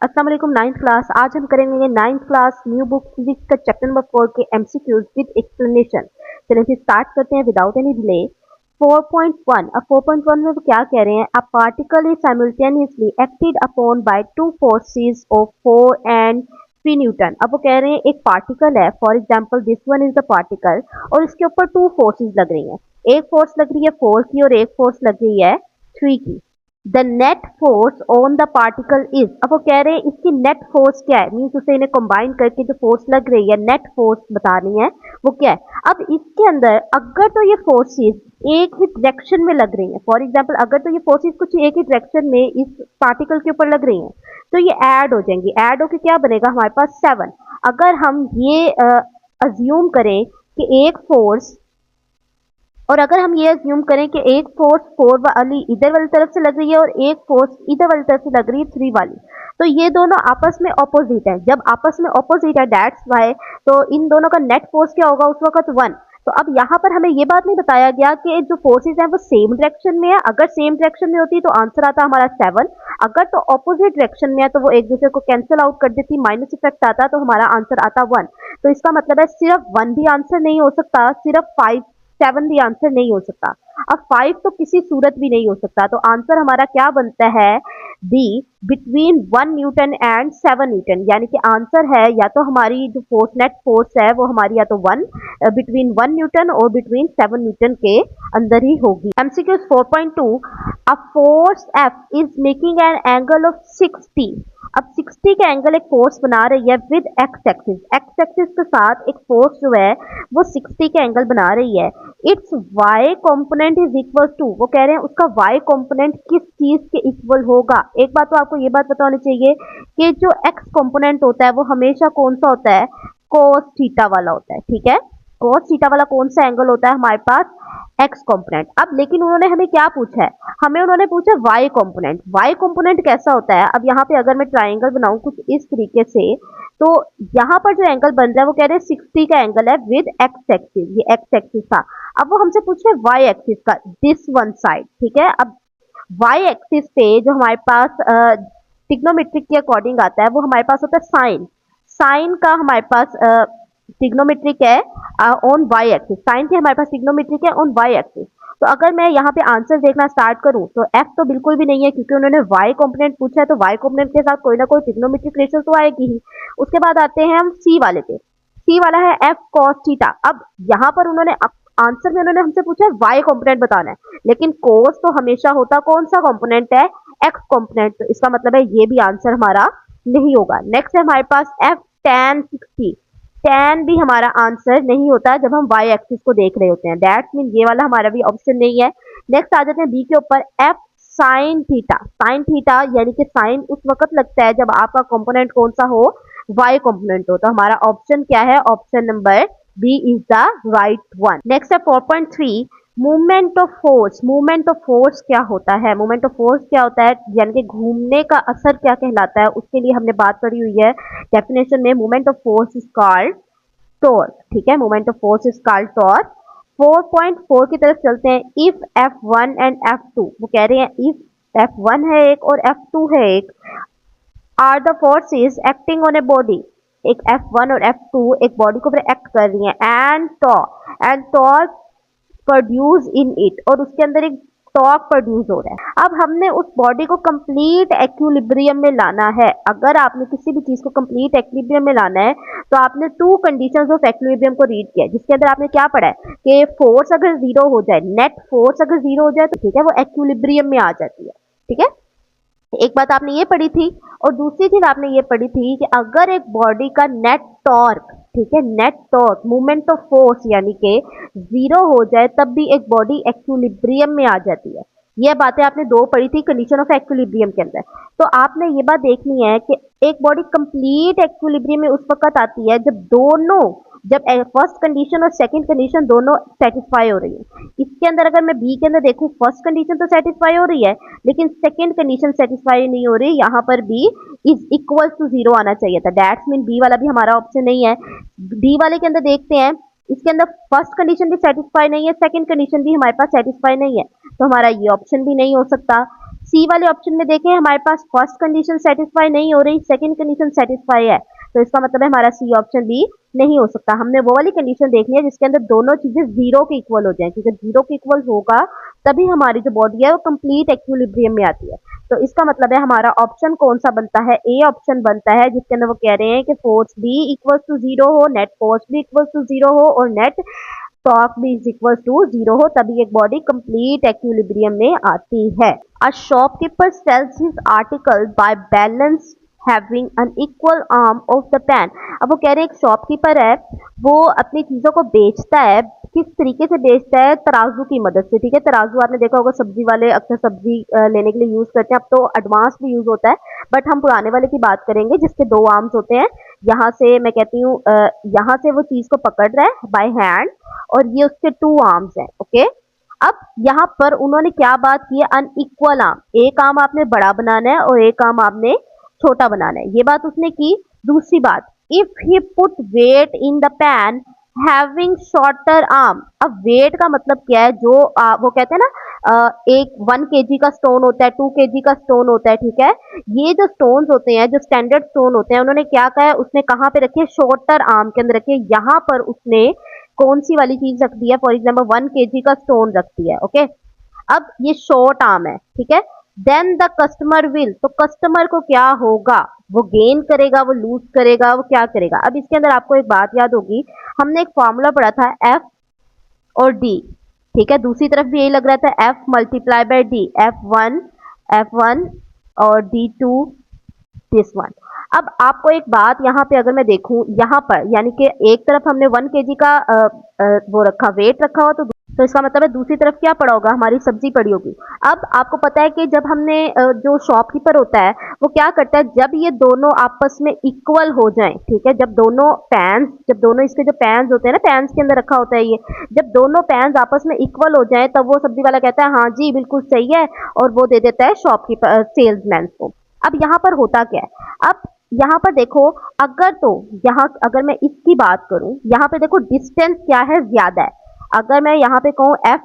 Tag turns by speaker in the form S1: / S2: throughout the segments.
S1: अस्सलाम वालेकुम ninth class. आज हम करेंगे ninth class new book physics का चैप्टर नंबर 4 के एमसीक्यूज विद एक्सप्लेनेशन। चलिए फिर स्टार्ट करते हैं विदाउट एनी डिले। 4.1। अब 4.1 में वो क्या कह रहे हैं? A particle is simultaneously acted upon by two forces of 4 and 3 Newton. अब वो कह रहे हैं एक पार्टिकल है, for example this one is the particle, और इसके ऊपर टू फोर्सेस लग रही हैं। एक फोर्स लग रही है 4 की और एक फोर्स लग रही है 3 की। The net force on the particle is. अब वो कह रहे हैं इसकी नेट फोर्स क्या है, मीन्स उसे इन्हें कंबाइन करके जो फोर्स लग रही है नेट फोर्स बतानी है वो क्या है। अब इसके अंदर अगर तो ये फोर्सेस एक ही डायरेक्शन में लग रही हैं, फॉर एग्जांपल अगर तो ये फोर्सेस कुछ एक ही डायरेक्शन में इस पार्टिकल के ऊपर लग रही हैं तो ये ऐड हो जाएंगी। ऐड होके क्या बनेगा हमारे पास 7। अगर हम ये अज्यूम करें कि एक फोर्स, और अगर हम ये अज्यूम करें कि एक फोर्स 4 वाली इधर वाली तरफ से लग रही है और एक फोर्स इधर वाली तरफ से लग रही है 3 वाली, तो ये दोनों आपस में ऑपोजिट है। जब आपस में ऑपोजिट है दैट्स वाई, तो इन दोनों का नेट फोर्स क्या होगा उस वक्त 1। तो अब यहाँ पर हमें ये बात नहीं बताया गया कि जो फोर्सेज हैं वो सेम डायरेक्शन में है। अगर सेम डायरेक्शन में होती तो आंसर आता हमारा 7। अगर तो ऑपोजिट डायरेक्शन में है तो वो एक दूसरे को कैंसिल आउट कर देती, माइनस इफेक्ट आता तो हमारा आंसर आता 1। तो इसका मतलब है सिर्फ 1 भी आंसर नहीं हो सकता, सिर्फ 5 7 भी आंसर नहीं हो सकता। अब 5 तो किसी सूरत भी नहीं हो सकता। तो आंसर हमारा क्या बनता है? B, between 1 newton and 7 newton. यानी कि आंसर है या तो हमारी जो फोर्स नेट फोर्स है वो हमारी या तो 1 बिटवीन 1 न्यूटन और बिटवीन 7 न्यूटन के अंदर ही होगी। MCQ 4.2। A force F is making an angle of 60। अब 60 का एंगल एक फोर्स बना रही है with x axis. X axis के साथ एक फोर्स जो है वो 60 का एंगल बना रही है। Its y component is equal to, वो कह रहे हैं उसका y कंपोनेंट किस चीज के इक्वल होगा। एक बात तो आपको ये बात पता होनी चाहिए कि जो x कंपोनेंट होता है वो हमेशा कौन सा होता है? cos थीटा वाला होता है। ठीक है, cos थीटा वाला कौन सा एंगल होता है हमारे पास? x component. अब लेकिन उन्होंने हमें क्या पूछा है? हमें उन्होंने पूछा y कंपोनेंट। y कंपोनेंट कैसा होता है? अब यहाँ पे अगर मैं ट्राइंगल बनाऊं कुछ इस तरीके से, तो यहाँ पर जो एंगल बन रहा है वो कह रहे हैं 60 का एंगल है विद एक्स एक्सिस। ये एक्स एक्सिस था। अब वो हमसे पूछ रहे हैं वाई एक्सिस का, दिस वन साइड। ठीक है, अब वाई एक्सिस पे जो हमारे पास ट्रिग्नोमेट्रिक के अकॉर्डिंग आता है वो हमारे पास होता है साइन। साइन का हमारे पास ट्रिग्नोमेट्रिक है ऑन वाई एक्सिस। साइन के हमारे पास ट्रिग्नोमेट्रिक है ऑन वाई एक्सिस। तो अगर मैं यहाँ पे आंसर देखना स्टार्ट करूं तो एफ तो बिल्कुल भी नहीं है, क्योंकि उन्होंने वाई कंपोनेंट पूछा है तो वाई कंपोनेंट के साथ कोई ना कोई ट्रिग्नोमेट्रिक रेशियो तो आएगी ही। उसके बाद आते हैं हम सी वाले पे। सी वाला है एफ कॉस थीटा। अब यहाँ पर उन्होंने आंसर में उन्होंने हमसे पूछा है वाई कंपोनेंट बताना है, लेकिन कोस तो हमेशा होता कौन सा कंपोनेंट है? X component. तो इसका मतलब है ये भी आंसर हमारा नहीं होगा। नेक्स्ट है हमारे पास एफ tan 60। tan भी हमारा आंसर नहीं होता जब हम y एक्सिस को देख रहे होते हैं। दैट्स मीन ये वाला हमारा भी ऑप्शन नहीं है। नेक्स्ट आ जाते हैं बी के ऊपर, F sine theta. Sine theta यानी कि साइन उस वक्त लगता है जब आपका कंपोनेंट कौन सा हो? y कंपोनेंट हो। तो हमारा ऑप्शन क्या है? Option number B is the right one. Next है 4.3, movement of force. Movement of force क्या होता है? मूवमेंट ऑफ फोर्स क्या होता है यानी कि घूमने का असर क्या कहलाता है, उसके लिए हमने बात करी हुई है डेफिनेशन में। Movement of force is called torque. ठीक है, movement of force is called torque. 4.4 की तरफ चलते हैं। इफ F1 एंड F2, वो कह रहे हैं इफ F1 है एक और F2 है एक, are the forces acting on a body. एक F1 और F2 एक बॉडी के ऊपर एक्ट कर रही हैं and torque produce in it, और उसके अंदर एक टॉर्क प्रोड्यूस हो रहा है। अब हमने उस बॉडी को कंप्लीट एक्विलिब्रियम में लाना है। अगर आपने किसी भी चीज को कंप्लीट एक्विलिब्रियम में लाना है तो आपने टू कंडीशंस ऑफ एक्विलिब्रियम को रीड किया, जिसके अंदर आपने क्या पढ़ा है कि फोर्स अगर जीरो हो जाए, नेट फोर्स अगर जीरो हो जाए तो ठीक है वो एक्विलिब्रियम में आ जाती है। ठीक है, एक बात आपने ये पढ़ी थी, और दूसरी चीज आपने ये पढ़ी थी कि अगर एक बॉडी का नेट टॉर्क, ठीक है, net torque movement of force यानी कि जीरो हो जाए तब भी एक बॉडी एक्विलिब्रियम में आ जाती है। ये बातें आपने दो पढ़ी थी कंडीशन ऑफ एक्विलिब्रियम के अंदर। तो आपने ये बात देखनी है कि एक बॉडी कंप्लीट एक्विलिब्रियम में उस वक्त आती है जब फर्स्ट कंडीशन और सेकंड कंडीशन दोनों सेटिस्फाई हो रही है। इसके अंदर अगर मैं बी के अंदर देखूं, फर्स्ट कंडीशन तो सेटिस्फाई हो रही है लेकिन सेकंड कंडीशन सेटिस्फाई नहीं हो रही। यहाँ पर B is equal to zero आना चाहिए था। दैट्स मीन बी वाला भी हमारा ऑप्शन नहीं है। डी वाले के अंदर देखते हैं, इसके अंदर फर्स्ट कंडीशन भी सेटिस्फाई नहीं है, सेकंड कंडीशन भी हमारे पास सेटिस्फाई नहीं है, तो हमारा ये ऑप्शन भी नहीं हो सकता। सी वाले ऑप्शन में देखें हमारे पास फर्स्ट कंडीशन सेटिस्फाई नहीं हो रही, सेकंड कंडीशन सेटिस्फाई है, तो इसका मतलब है हमारा सी ऑप्शन भी नहीं हो सकता। हमने वो वाली कंडीशन देखनी है जिसके अंदर दोनों चीजें जीरो के इक्वल हो जाए, क्योंकि जीरो के इक्वल होगा तभी हमारी जो बॉडी है वो कंप्लीट इक्विलिब्रियम में आती है। तो इसका मतलब है हमारा ऑप्शन कौन सा बनता है, ए ऑप्शन बनता है, जिसके अंदर वो कह रहे हैं कि force B equal to zero हो, नेट फोर्स भी इक्वल टू जीरो हो और नेट टॉर्क भी इज इक्वल टू जीरो हो, तभी एक बॉडी कंप्लीट इक्विलिब्रियम में आती है। A shopkeeper sells his article by balance having an equal arm of the pan. अब वो कह रहे हैं एक शॉपकीपर है, वो अपनी चीजों को बेचता है, किस तरीके से बेचता है, तराजू की मदद से। ठीक है, तराजू आपने देखा होगा सब्जी वाले अक्सर सब्जी लेने के लिए यूज करते हैं, अब तो एडवांस भी यूज होता है, बट हम पुराने वाले की बात करेंगे जिसके दो आर्म्स होते हैं। यहाँ से मैं कहती हूँ यहाँ से वो चीज को पकड़ रहा है बाय हैंड और ये उसके टू आर्म्स हैं। ओके, अब यहाँ पर उन्होंने क्या बात की है, अनइक्वल आर्म, एक आर्म आपने बड़ा बनाना है और एक आर्म आपने छोटा बनाना है, ये बात उसने की। दूसरी बात, if he put weight in the pan having shorter arm. अब वेट का मतलब क्या है, जो वो कहते हैं ना एक 1 kg का स्टोन होता है, 2 kg का स्टोन होता है। ठीक है, ये जो स्टोन्स होते हैं, जो स्टैंडर्ड स्टोन होते हैं, उन्होंने क्या कहा है, उसने कहाँ पे रखे, शॉर्टर आर्म के अंदर रखे। यहाँ पर उसने कौन सी वाली चीज रख दी है, फॉर एग्जाम्पल 1 kg का स्टोन रख दिया है। ओके, अब ये शॉर्ट आर्म है। ठीक है, देन द कस्टमर विल, तो कस्टमर को क्या होगा, वो गेन करेगा, वो लूज करेगा, वो क्या करेगा। अब इसके अंदर आपको एक बात याद होगी, हमने एक फॉर्मूला पढ़ा था एफ और डी। ठीक है, दूसरी तरफ भी यही लग रहा था, F multiply by D, F one और डी टू दिस वन। अब आपको एक बात यहाँ पे अगर मैं देखूं, यहाँ पर यानी कि एक तरफ हमने 1 kg का वो रखा, वेट रखा हुआ, तो इसका मतलब है दूसरी तरफ क्या पड़ा होगा, हमारी सब्जी पड़ी होगी। अब आपको पता है कि जब हमने जो शॉपकीपर होता है वो क्या करता है, जब ये दोनों आपस में इक्वल हो जाएं, ठीक है, जब दोनों इसके जो पैन्स होते हैं ना, पैन्स के अंदर रखा होता है ये, जब दोनों पैन्स आपस में इक्वल हो जाएं तब वो सब्जी वाला कहता है हाँ जी बिल्कुल सही है, और वो दे देता है शॉपकीपर सेल्समैन को। अब यहाँ पर होता क्या है, अब यहाँ पर देखो, यहाँ अगर मैं इसकी बात करूं, यहाँ पे देखो डिस्टेंस क्या है, ज्यादा है। अगर मैं यहाँ पे कहूँ एफ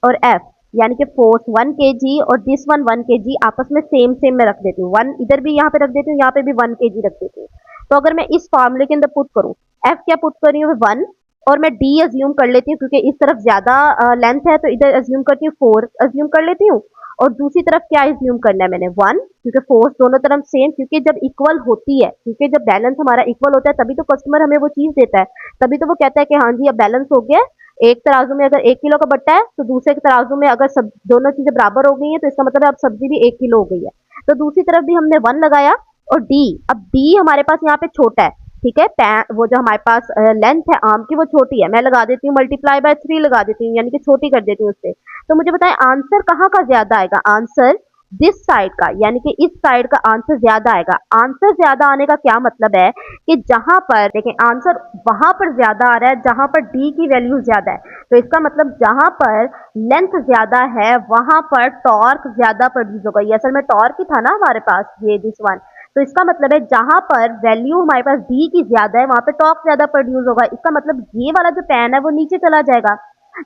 S1: और एफ, यानी कि फोर्स 1 kg और दिस वन 1 kg आपस में सेम सेम में रख देती हूँ, वन इधर भी यहाँ पे रख देती हूँ, यहाँ पे भी 1 kg रख देती हूँ। तो अगर मैं इस फॉर्मूले के अंदर पुट करूँ, एफ क्या पुट कर रही हूँ, 1, और मैं डी अज्यूम कर लेती हूँ क्योंकि इस तरफ ज्यादा लेंथ है, तो इधर अज्यूम करती हूँ 4 अज्यूम कर लेती हूँ, और दूसरी तरफ क्या अज्यूम करना है मैंने, 1, क्योंकि फोर्स दोनों तरफ सेम, क्योंकि जब इक्वल होती है, क्योंकि जब बैलेंस हमारा इक्वल होता है तभी तो कस्टमर हमें वो चीज देता है, तभी तो वो कहता है कि हाँ जी अब बैलेंस हो गया। एक तराजू में अगर 1 किलो का बट्टा है तो दूसरे के तराजू में अगर सब दोनों चीजें बराबर हो गई हैं तो इसका मतलब है अब सब्जी भी 1 किलो हो गई है। तो दूसरी तरफ भी हमने 1 लगाया, और डी, अब डी हमारे पास यहाँ पे छोटा है। ठीक है, वो जो हमारे पास लेंथ है आर्म की वो छोटी है, मैं लगा देती हूँ मल्टीप्लाई बाय 3 लगा देती हूँ, यानी कि छोटी कर देती हूँ उससे। तो मुझे बताएं आंसर कहाँ का ज्यादा आएगा, आंसर दिस साइड का, यानी कि इस साइड का आंसर ज्यादा आएगा। आंसर ज्यादा आने का क्या मतलब है कि जहां पर देखें आंसर वहां पर ज्यादा आ रहा है जहां पर डी की वैल्यू ज्यादा है, तो इसका मतलब जहां पर लेंथ ज्यादा है वहां पर टॉर्क ज्यादा प्रोड्यूस होगा। ये असल में टॉर्क ही था ना हमारे पास, ये दिस वन, तो इसका मतलब है जहां पर वैल्यू हमारे पास डी की ज्यादा है वहां पे टॉर्क ज्यादा प्रोड्यूस होगा। इसका मतलब ये वाला जो पैन है वो नीचे चला जाएगा।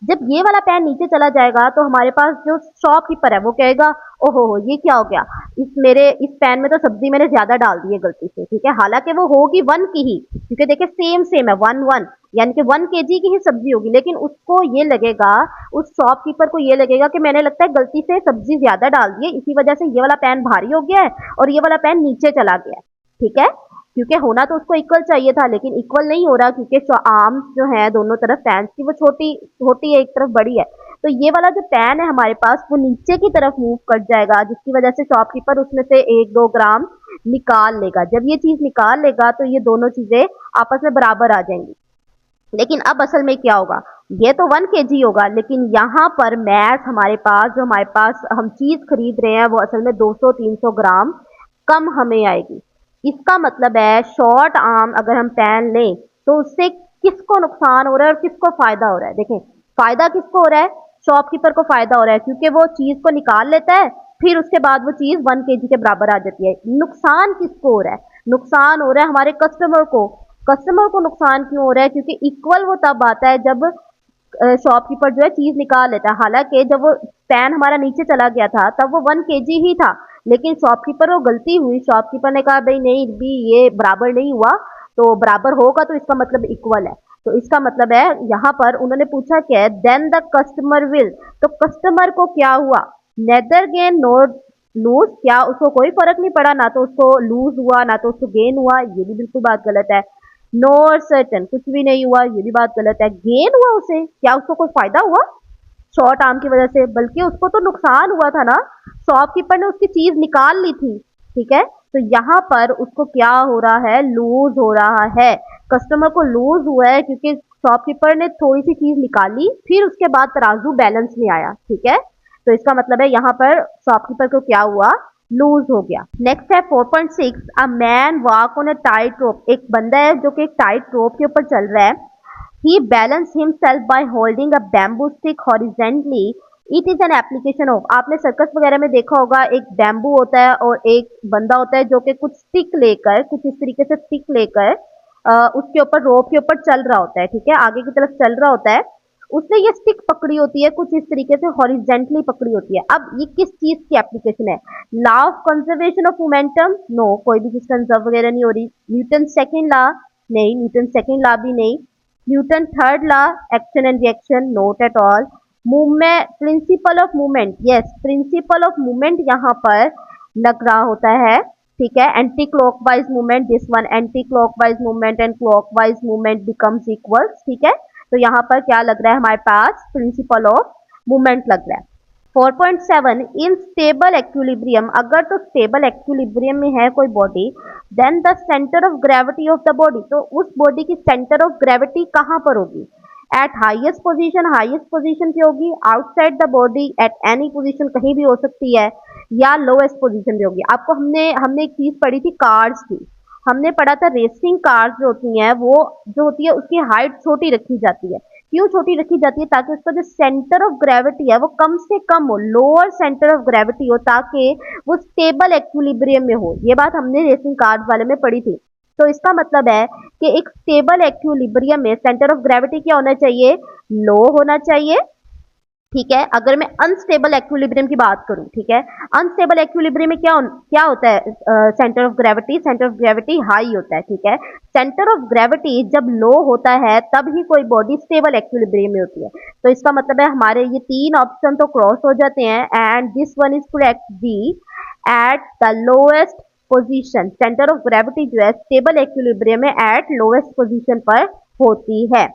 S1: जब ये वाला पैन नीचे चला जाएगा तो हमारे पास जो शॉपकीपर है वो कहेगा ओहो हो ये क्या हो गया, इस पैन में तो सब्जी मैंने ज्यादा डाल दी है गलती से। ठीक है, हालांकि वो होगी 1 की ही, क्योंकि देखिए सेम सेम है 1 1, यानी कि 1 kg की ही सब्जी होगी, लेकिन उसको ये लगेगा, उस शॉपकीपर को ये लगेगा कि मैंने लगता है गलती से सब्जी ज्यादा डाल दी है, इसी वजह से ये वाला पैन भारी हो गया है और ये वाला पैन नीचे चला गया है। ठीक है, क्योंकि होना तो उसको इक्वल चाहिए था लेकिन इक्वल नहीं हो रहा, क्योंकि आर्म्स जो है दोनों तरफ पैन की वो छोटी छोटी है, एक तरफ बड़ी है। तो ये वाला जो पैन है हमारे पास वो नीचे की तरफ मूव कर जाएगा, जिसकी वजह से शॉपकीपर उसमें से 1-2 ग्राम निकाल लेगा। जब ये चीज निकाल लेगा तो ये दोनों चीजें आपस में बराबर आ जाएंगी। लेकिन अब असल में क्या होगा, ये तो 1 kg होगा, लेकिन यहाँ पर मैथ हमारे पास जो हमारे पास हम चीज खरीद रहे हैं वो असल में 200-300 ग्राम कम हमें आएगी। इसका मतलब है शॉर्ट आर्म अगर हम पैन लें तो उससे किसको नुकसान हो रहा है और किसको फायदा हो रहा है। देखें फायदा किसको हो रहा है, शॉपकीपर को फायदा हो रहा है, क्योंकि वो चीज को निकाल लेता है, फिर उसके बाद वो चीज 1 kg के बराबर आ जाती है। नुकसान किसको हो रहा है, नुकसान हो रहा है हमारे कस्टमर को। कस्टमर को नुकसान क्यों हो रहा है, क्योंकि इक्वल वो तब आता है जब शॉपकीपर जो है चीज निकाल लेता है, हालांकि जब वो पैन हमारा नीचे चला गया था तब वो 1 kg ही था, लेकिन शॉपकीपर को गलती हुई, शॉपकीपर ने कहा भाई नहीं भी ये बराबर नहीं हुआ, तो बराबर होगा तो इसका मतलब इक्वल है। तो इसका मतलब है यहाँ पर उन्होंने पूछा क्या है, देन द कस्टमर विल, तो कस्टमर को क्या हुआ, नेदर गेन नोर लूज, क्या उसको कोई फर्क नहीं पड़ा, ना तो उसको लूज हुआ ना तो उसको गेन हुआ, ये भी बिल्कुल बात गलत है। नोर सर्टन, कुछ भी नहीं हुआ, ये भी बात गलत है। गेन हुआ उसे, क्या उसको कोई फायदा हुआ शॉर्ट आर्म की वजह से, बल्कि उसको तो नुकसान हुआ था ना, शॉपकीपर ने उसकी चीज निकाल ली थी। ठीक है, तो यहाँ पर उसको क्या हो रहा है, लूज हो रहा है, कस्टमर को लूज हुआ है क्योंकि शॉपकीपर ने थोड़ी सी चीज निकाली, फिर उसके बाद तराजू बैलेंस में आया। ठीक है, तो इसका मतलब है यहाँ पर शॉपकीपर को क्या हुआ, लूज हो गया। नेक्स्ट है 4.6, a man walk on a tight रोप, एक बंदा है जो कि एक टाइट रोप के ऊपर चल रहा है। He balanced himself by holding a bamboo stick horizontally. It is an application of, आपने सर्कस वगैरह में देखा होगा, एक बैम्बू होता है और एक बंदा होता है जो कि कुछ स्टिक लेकर, कुछ इस तरीके से स्टिक लेकर उसके ऊपर रोप के ऊपर चल रहा होता है। ठीक है, आगे की तरफ चल रहा होता है, उसने ये स्टिक पकड़ी होती है, कुछ इस तरीके से हॉरिजेंटली पकड़ी होती है। अब ये किस चीज की एप्लीकेशन है, law of conservation of momentum, no, कोई भी चीज कंजर्व वगैरह नहीं हो रही। न्यूटन सेकेंड लॉ, नहीं, न्यूटन सेकेंड लॉ भी नहीं। Newton third law, action and reaction, not at all. Movement, principle of movement, yes, principle of movement यहाँ पर लग रहा होता है। ठीक है, anti clockwise movement, this one anti clockwise movement and clockwise movement becomes equals. ठीक है, तो यहाँ पर क्या लग रहा है हमारे पास, प्रिंसिपल ऑफ मूवमेंट लग रहा है। 4.7, इन स्टेबल एक्विलिब्रियम, अगर तो स्टेबल एक्विलिब्रियम में है कोई body, then the centre of gravity of the body, तो उस बॉडी की सेंटर ऑफ ग्रेविटी कहाँ पर होगी, eight highest position, highest position पे होगी, outside the body at any position, कहीं भी हो सकती है, या लोएस्ट पोजीशन पे होगी। आपको हमने हमने एक चीज पढ़ी थी कार्स की, हमने पढ़ा था रेसिंग कार्स जो होती हैं वो जो होती है उसकी हाइट छोटी रखी जाती है। क्यों छोटी रखी जाती है, ताकि उसका जो सेंटर ऑफ ग्रेविटी है वो कम से कम हो, लोअर सेंटर ऑफ ग्रेविटी हो, ताकि वो स्टेबल एक्विलिब्रियम में हो। ये बात हमने रेसिंग कार्स वाले में पढ़ी थी। तो इसका मतलब है कि एक स्टेबल एक्विलिब्रियम में सेंटर ऑफ ग्रेविटी क्या होना चाहिए, लो होना चाहिए। ठीक है, अगर मैं अनस्टेबल एक्विलिब्रियम की बात करूं, ठीक है, अनस्टेबल एक्विलिब्रियम में क्या होता है, centre of gravity, centre of gravity high होता है। ठीक है, सेंटर ऑफ ग्रेविटी जब लो होता है तब ही कोई बॉडी स्टेबल एक्विलिब्रियम में होती है। तो इसका मतलब है हमारे ये तीन ऑप्शन तो क्रॉस हो जाते हैं, and this one is correct, B, at the lowest position, centre of gravity जो है स्टेबल एक्विलिब्रियम में एट लोएस्ट पोजीशन पर होती है।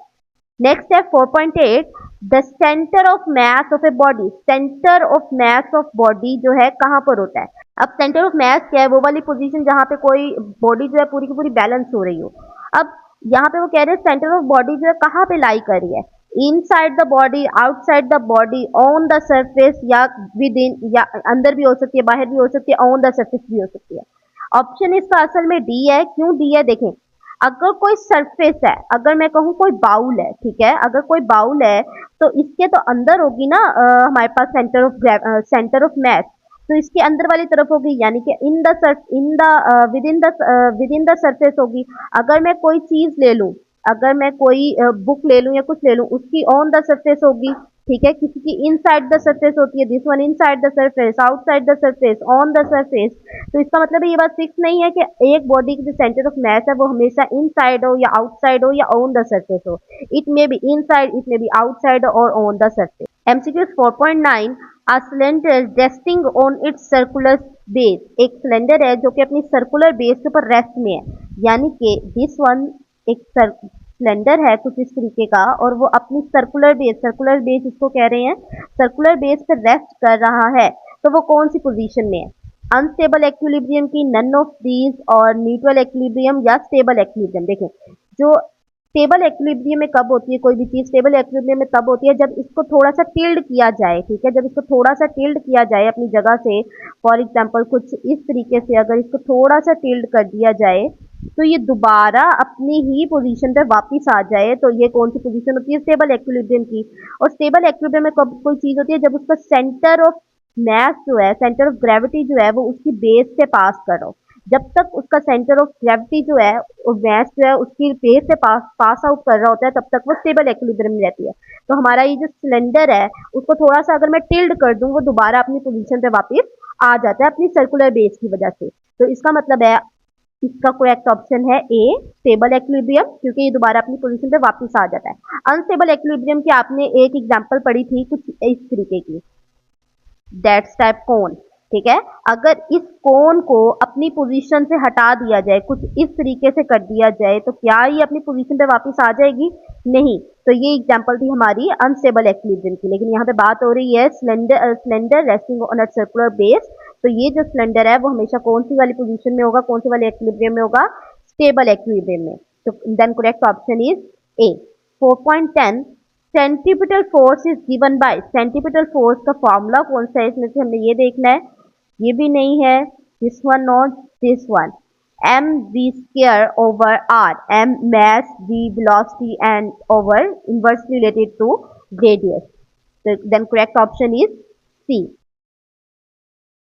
S1: नेक्स्ट है 4.8, the centre of mass of a body, centre of mass of body जो है कहाँ पर होता है। अब सेंटर ऑफ मास क्या है, वो वाली पोजीशन जहाँ पे कोई बॉडी जो है पूरी की पूरी बैलेंस हो रही हो। अब यहाँ पे वो कह रहे हैं सेंटर ऑफ बॉडी जो है कहाँ पे लाई कर रही है, inside the body, outside the body, on the surface, या विद इन, या अंदर भी हो सकती है, बाहर भी हो सकती है, ऑन द सरफेस भी हो सकती है। ऑप्शन इसका असल में डी है। क्यों डी है, देखें, अगर कोई सरफेस है, अगर मैं कहूँ कोई बाउल है, ठीक है, अगर कोई बाउल है तो इसके तो अंदर होगी ना हमारे पास सेंटर ऑफ मास, तो इसके अंदर वाली तरफ होगी, यानी कि in the with in the surface होगी। अगर मैं कोई चीज ले लूं, अगर मैं कोई बुक ले लूं या कुछ ले लूं, उसकी ऑन द सरफेस होगी। ठीक है, किसी की इनसाइड द सरफेस होती है, this one inside the surface, outside the surface, on the surface. तो इसका मतलब है ये बात फिक्स नहीं है कि एक बॉडी की जो सेंटर ऑफ मास है वो हमेशा इनसाइड हो या आउटसाइड हो या ऑन द सरफेस हो। It may be inside, it may be outside और on the surface. MCQ 4.9, a cylinder resting on its circular base, एक सिलेंडर है जो कि अपनी सर्कुलर बेस के ऊपर रेस्ट में है, यानी कि दिस वन एक सिलेंडर है कुछ इस तरीके का, और वो अपनी सर्कुलर बेस इसको कह रहे हैं, सर्कुलर बेस पर रेस्ट कर रहा है। तो वो कौन सी पोजीशन में है, अनस्टेबल एक्विलिब्रियम की, नन ऑफ दीज, और न्यूट्रल एक्विलिब्रियम या स्टेबल एक्विलिब्रियम। देखें, जो स्टेबल एक्विलिब्रियम में कब होती है कोई भी चीज, स्टेबल एक्विलिब्रियम में तब होती है जब इसको थोड़ा सा टिल्ड किया जाए। ठीक है, जब इसको थोड़ा सा टिल्ड किया जाए अपनी जगह से, फॉर एग्जांपल कुछ इस तरीके से अगर इसको थोड़ा सा टिल्ड कर दिया जाए तो ये दोबारा अपनी ही पोजीशन पे वापस आ जाए, तो ये कौन सी पोजीशन होती है, स्टेबल एक्विलिब्रियम की। और स्टेबल एक्विलिब्रियम में कब कोई चीज होती है, जब उसका सेंटर ऑफ मास जो है, सेंटर ऑफ ग्रेविटी जो है वो उसकी बेस से पास कर रहा हो, जब तक उसका सेंटर ऑफ ग्रेविटी जो है और मास जो है उसकी बेस से पास आउट कर रहा होता है, तब तक वो स्टेबल इक्विलिब्रियम में रहती है। तो हमारा ये जो सिलेंडर है उसको थोड़ा सा अगर मैं टिल्ड कर दूं, वो दोबारा अपनी पोजीशन पे वापस आ जाता है अपनी सर्कुलर बेस की वजह से। तो इसका मतलब है इसका करेक्ट ऑप्शन है ए, स्टेबल इक्विलिब्रियम, क्योंकि ये दोबारा अपनी पोजीशन पे वापस आ जाता है। अनस्टेबल इक्विलिब्रियम की आपने एक एग्जांपल पढ़ी थी कुछ इस तरीके की, दैट्स टाइप कोन। ठीक है, अगर इस कोन को अपनी पोजीशन से हटा दिया जाए, कुछ इस तरीके से कर दिया जाए, तो क्या ये अपनी पोजीशन पे वापस आ जाएगी? नहीं। तो ये एग्जांपल थी हमारी अनस्टेबल इक्विलिब्रियम की। लेकिन यहाँ पे बात हो रही है cylinder resting on a circular base. तो ये जो सिलेंडर है वो हमेशा कौन सी वाली पोजीशन में होगा, कौन सी वाले इक्विलिब्रियम में होगा? स्टेबल इक्विलिब्रियम में। तो then correct option is A. 4.10 centripetal force is given by, centripetal force का फॉर्मूला कौन सा है इसमें से हमने ये देखना है। ये भी नहीं है, this one not, this one. M V square over R, M mass, v velocity and over inversely related to radius. So then correct option is C.